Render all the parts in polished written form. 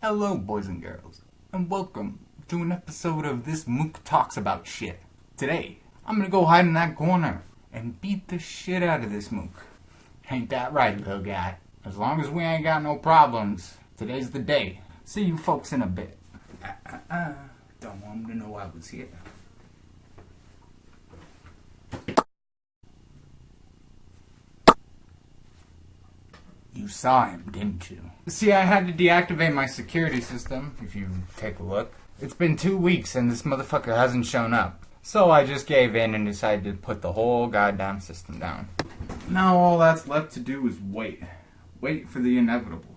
Hello, boys and girls, and welcome to an episode of This Mook Talks About Shit. Today, I'm gonna go hide in that corner and beat the shit out of this mook. Ain't that right, little guy? As long as we ain't got no problems, today's the day. See you folks in a bit. Don't want them to know I was here. You saw him, didn't you? See, I had to deactivate my security system, if you take a look. It's been 2 weeks and this motherfucker hasn't shown up. So I just gave in and decided to put the whole goddamn system down. Now all that's left to do is wait. Wait for the inevitable.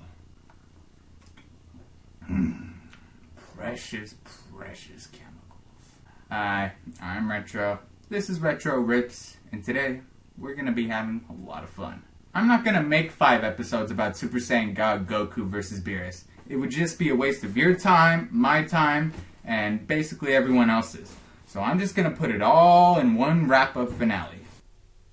Precious, precious chemicals. Hi, I'm Retro. This is Retro Rips, and today we're gonna be having a lot of fun. I'm not gonna make 5 episodes about Super Saiyan God Goku versus Beerus. It would just be a waste of your time, my time, and basically everyone else's. So I'm just gonna put it all in one wrap-up finale.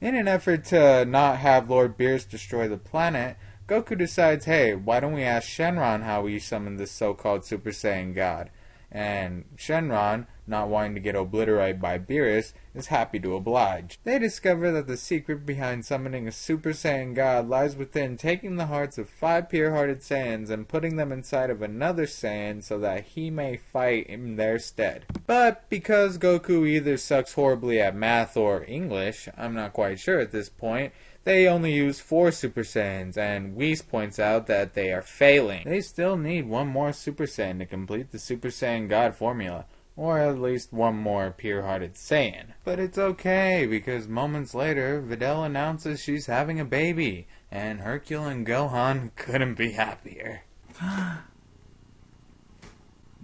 In an effort to not have Lord Beerus destroy the planet, Goku decides, hey, why don't we ask Shenron how he summoned this so-called Super Saiyan God? And Shenron, not wanting to get obliterated by Beerus, is happy to oblige. They discover that the secret behind summoning a Super Saiyan God lies within taking the hearts of 5 pure-hearted Saiyans and putting them inside of another Saiyan so that he may fight in their stead. But because Goku either sucks horribly at math or English, I'm not quite sure at this point, they only use 4 Super Saiyans, and Whis points out that they are failing. They still need one more Super Saiyan to complete the Super Saiyan God formula, or at least one more pure-hearted Saiyan. But it's okay, because moments later, Videl announces she's having a baby, and Hercule and Gohan couldn't be happier.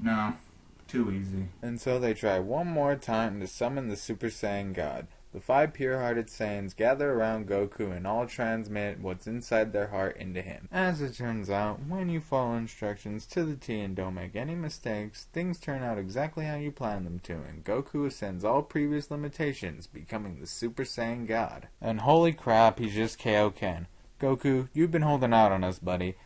No, too easy. And so they try one more time to summon the Super Saiyan God. The 5 pure-hearted Saiyans gather around Goku and all transmit what's inside their heart into him. As it turns out, when you follow instructions to the T and don't make any mistakes, things turn out exactly how you planned them to, and Goku ascends all previous limitations, becoming the Super Saiyan God. And holy crap, he's just Kaioken. Goku, you've been holding out on us, buddy.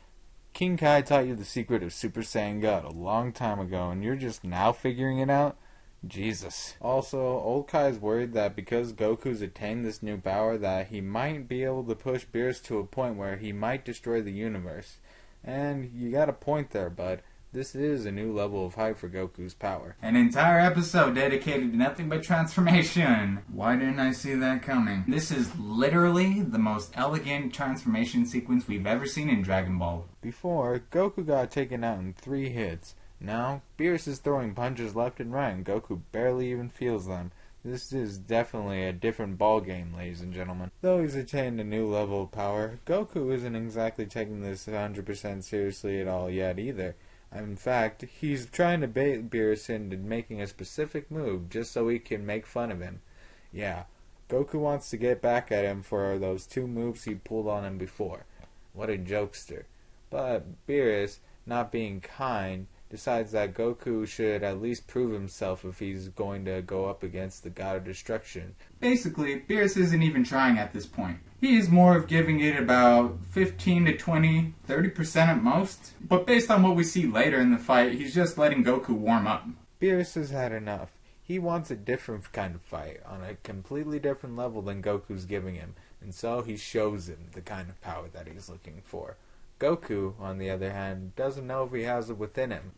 King Kai taught you the secret of Super Saiyan God a long time ago, and you're just now figuring it out? Jesus. Also, old Kai's worried that because Goku's attained this new power that he might be able to push Beerus to a point where he might destroy the universe. And you got a point there, bud. This is a new level of height for Goku's power. An entire episode dedicated to nothing but transformation. Why didn't I see that coming? This is literally the most elegant transformation sequence we've ever seen in Dragon Ball. Before, Goku got taken out in 3 hits. Now, Beerus is throwing punches left and right, and Goku barely even feels them. This is definitely a different ballgame, ladies and gentlemen. Though he's attained a new level of power, Goku isn't exactly taking this 100% seriously at all yet either. In fact, he's trying to bait Beerus into making a specific move just so he can make fun of him. Yeah, Goku wants to get back at him for those 2 moves he pulled on him before. What a jokester. But Beerus, not being kind, decides that Goku should at least prove himself if he's going to go up against the God of Destruction. Basically, Beerus isn't even trying at this point. He is more of giving it about 15 to 20, 30% at most. But based on what we see later in the fight, he's just letting Goku warm up. Beerus has had enough. He wants a different kind of fight, on a completely different level than Goku's giving him, and so he shows him the kind of power that he's looking for. Goku, on the other hand, doesn't know if he has it within him.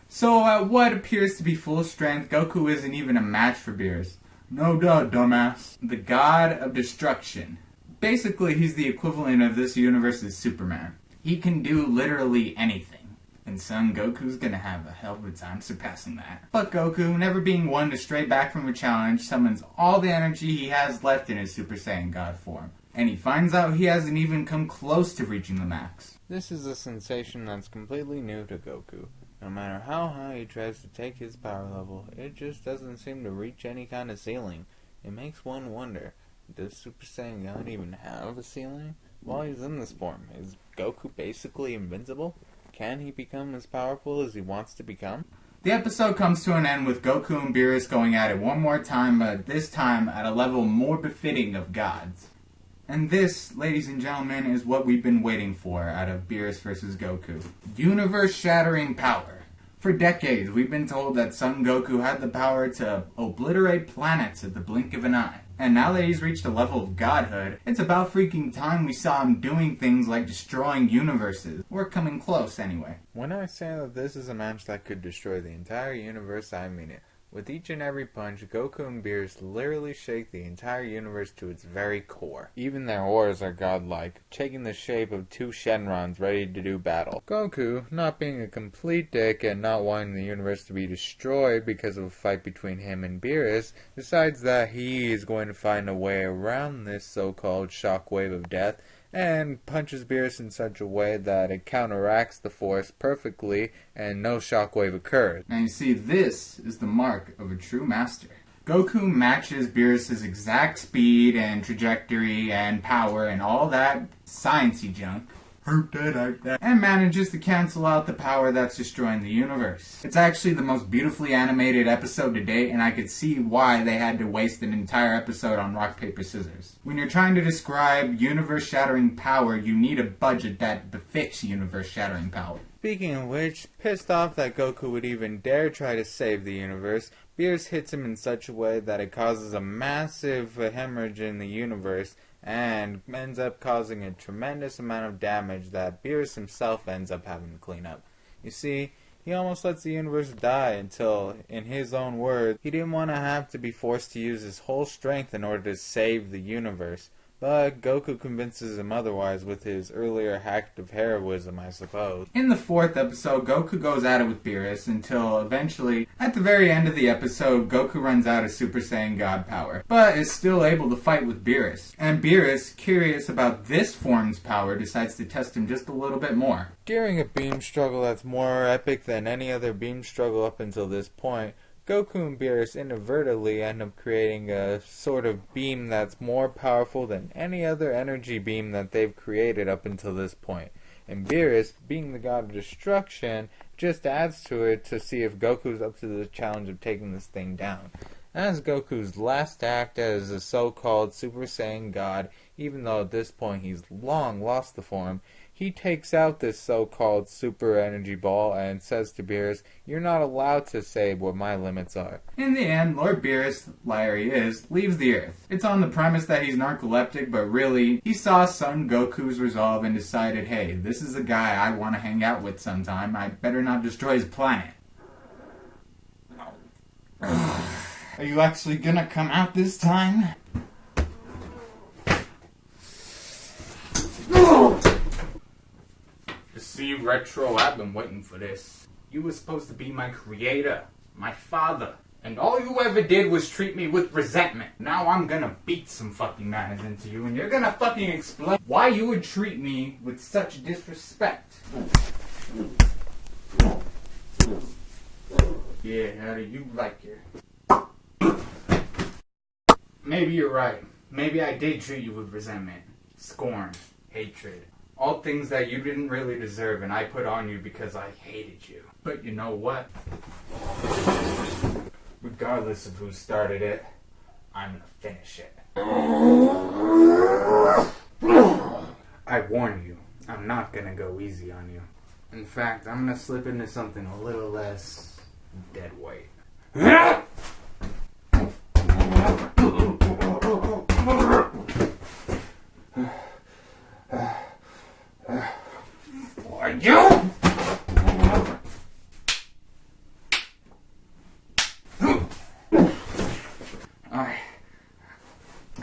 So at what appears to be full strength, Goku isn't even a match for Beerus. No doubt, dumbass. The God of Destruction. Basically, he's the equivalent of this universe's Superman. He can do literally anything. And son, Goku's gonna have a hell of a time surpassing that. But Goku, never being one to stray back from a challenge, summons all the energy he has left in his Super Saiyan God form. And he finds out he hasn't even come close to reaching the max. This is a sensation that's completely new to Goku. No matter how high he tries to take his power level, it just doesn't seem to reach any kind of ceiling. It makes one wonder, does Super Saiyan God even have a ceiling? While he's in this form, is Goku basically invincible? Can he become as powerful as he wants to become? The episode comes to an end with Goku and Beerus going at it one more time, but this time at a level more befitting of gods. And this, ladies and gentlemen, is what we've been waiting for out of Beerus vs. Goku. Universe-shattering power. For decades, we've been told that Son Goku had the power to obliterate planets at the blink of an eye. And now that he's reached a level of godhood, it's about freaking time we saw him doing things like destroying universes. Or coming close, anyway. When I say that this is a match that could destroy the entire universe, I mean it. With each and every punch, Goku and Beerus literally shake the entire universe to its very core. Even their auras are godlike, taking the shape of two Shenrons ready to do battle. Goku, not being a complete dick and not wanting the universe to be destroyed because of a fight between him and Beerus, decides that he is going to find a way around this so-called shockwave of death, and punches Beerus in such a way that it counteracts the force perfectly and no shockwave occurs. Now you see, this is the mark of a true master. Goku matches Beerus' exact speed and trajectory and power and all that sciencey junk, and manages to cancel out the power that's destroying the universe. It's actually the most beautifully animated episode to date, and I could see why they had to waste an entire episode on rock, paper, scissors. When you're trying to describe universe-shattering power, you need a budget that befits universe-shattering power. Speaking of which, pissed off that Goku would even dare try to save the universe, Beerus hits him in such a way that it causes a massive hemorrhage in the universe, and ends up causing a tremendous amount of damage that Beerus himself ends up having to clean up. You see, he almost lets the universe die until, in his own words, he didn't want to have to be forced to use his whole strength in order to save the universe. But Goku convinces him otherwise with his earlier act of heroism, I suppose. In the 4th episode, Goku goes at it with Beerus until eventually, at the very end of the episode, Goku runs out of Super Saiyan God power, but is still able to fight with Beerus. And Beerus, curious about this form's power, decides to test him just a little bit more. During a beam struggle that's more epic than any other beam struggle up until this point, Goku and Beerus inadvertently end up creating a sort of beam that's more powerful than any other energy beam that they've created up until this point. And Beerus, being the god of destruction, just adds to it to see if Goku's up to the challenge of taking this thing down. As Goku's last act as a so-called Super Saiyan God, even though at this point he's long lost the form, he takes out this so-called super energy ball and says to Beerus, "You're not allowed to say what my limits are." In the end, Lord Beerus, liar he is, leaves the Earth. It's on the premise that he's narcoleptic, but really, he saw Son Goku's resolve and decided, hey, this is a guy I want to hang out with sometime. I better not destroy his planet. Are you actually gonna come out this time? See, Retro, I've been waiting for this. You were supposed to be my creator, my father, and all you ever did was treat me with resentment. Now I'm gonna beat some fucking manners into you, and you're gonna fucking explain why you would treat me with such disrespect. Yeah, how do you like it? Maybe you're right. Maybe I did treat you with resentment, scorn, hatred. All things that you didn't really deserve and I put on you because I hated you. But you know what? Regardless of who started it, I'm gonna finish it. I warn you, I'm not gonna go easy on you. In fact, I'm gonna slip into something a little less dead weight.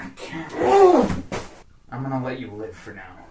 I can't. I'm gonna let you live for now,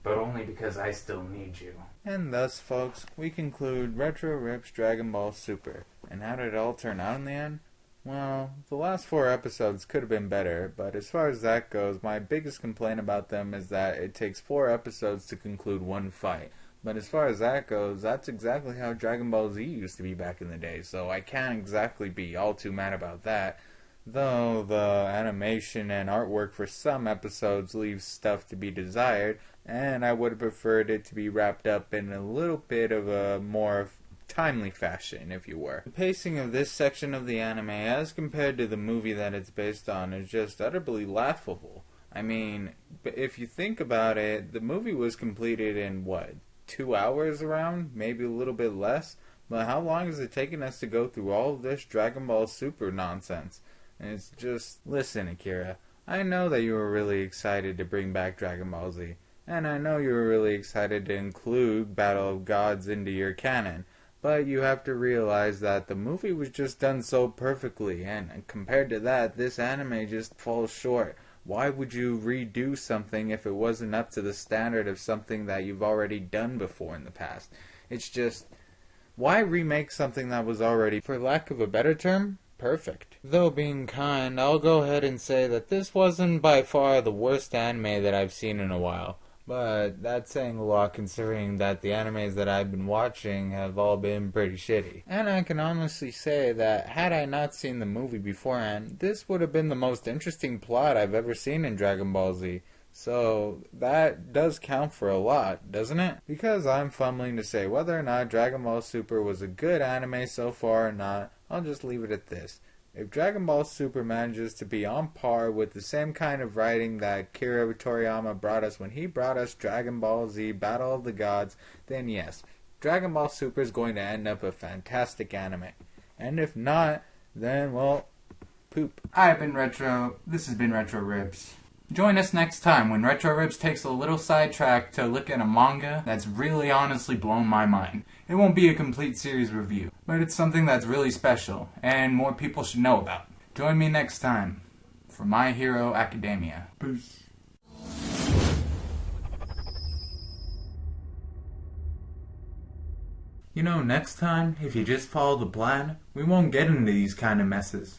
but only because I still need you. And thus, folks, we conclude Retro Rip's Dragon Ball Super. And how did it all turn out in the end? Well, the last 4 episodes could have been better, but as far as that goes, my biggest complaint about them is that it takes 4 episodes to conclude one fight. But as far as that goes, that's exactly how Dragon Ball Z used to be back in the day, so I can't exactly be all too mad about that. Though the animation and artwork for some episodes leaves stuff to be desired, and I would have preferred it to be wrapped up in a little bit of a more timely fashion, if you were. The pacing of this section of the anime, as compared to the movie that it's based on, is just utterly laughable. I mean, if you think about it, the movie was completed in, what, 2 hours around? Maybe a little bit less? But how long is it taking us to go through all of this Dragon Ball Super nonsense? And it's just... Listen, Akira, I know that you were really excited to bring back Dragon Ball Z. And I know you were really excited to include Battle of Gods into your canon. But you have to realize that the movie was just done so perfectly, and compared to that, this anime just falls short. Why would you redo something if it wasn't up to the standard of something that you've already done before in the past? It's just, why remake something that was already, for lack of a better term, perfect? Though being kind, I'll go ahead and say that this wasn't by far the worst anime that I've seen in a while. But that's saying a lot considering that the animes that I've been watching have all been pretty shitty. And I can honestly say that had I not seen the movie beforehand, this would have been the most interesting plot I've ever seen in Dragon Ball Z. So that does count for a lot, doesn't it? Because I'm fumbling to say whether or not Dragon Ball Super was a good anime so far or not, I'll just leave it at this. If Dragon Ball Super manages to be on par with the same kind of writing that Akira Toriyama brought us when he brought us Dragon Ball Z Battle of the Gods, then yes, Dragon Ball Super is going to end up a fantastic anime. And if not, then, well, poop. I've been Retro. This has been Retro Ribs. Join us next time when Retro Ribs takes a little sidetrack to look at a manga that's really honestly blown my mind. It won't be a complete series review, but it's something that's really special and more people should know about. Join me next time for My Hero Academia. Peace. You know, next time, if you just follow the plan, we won't get into these kind of messes.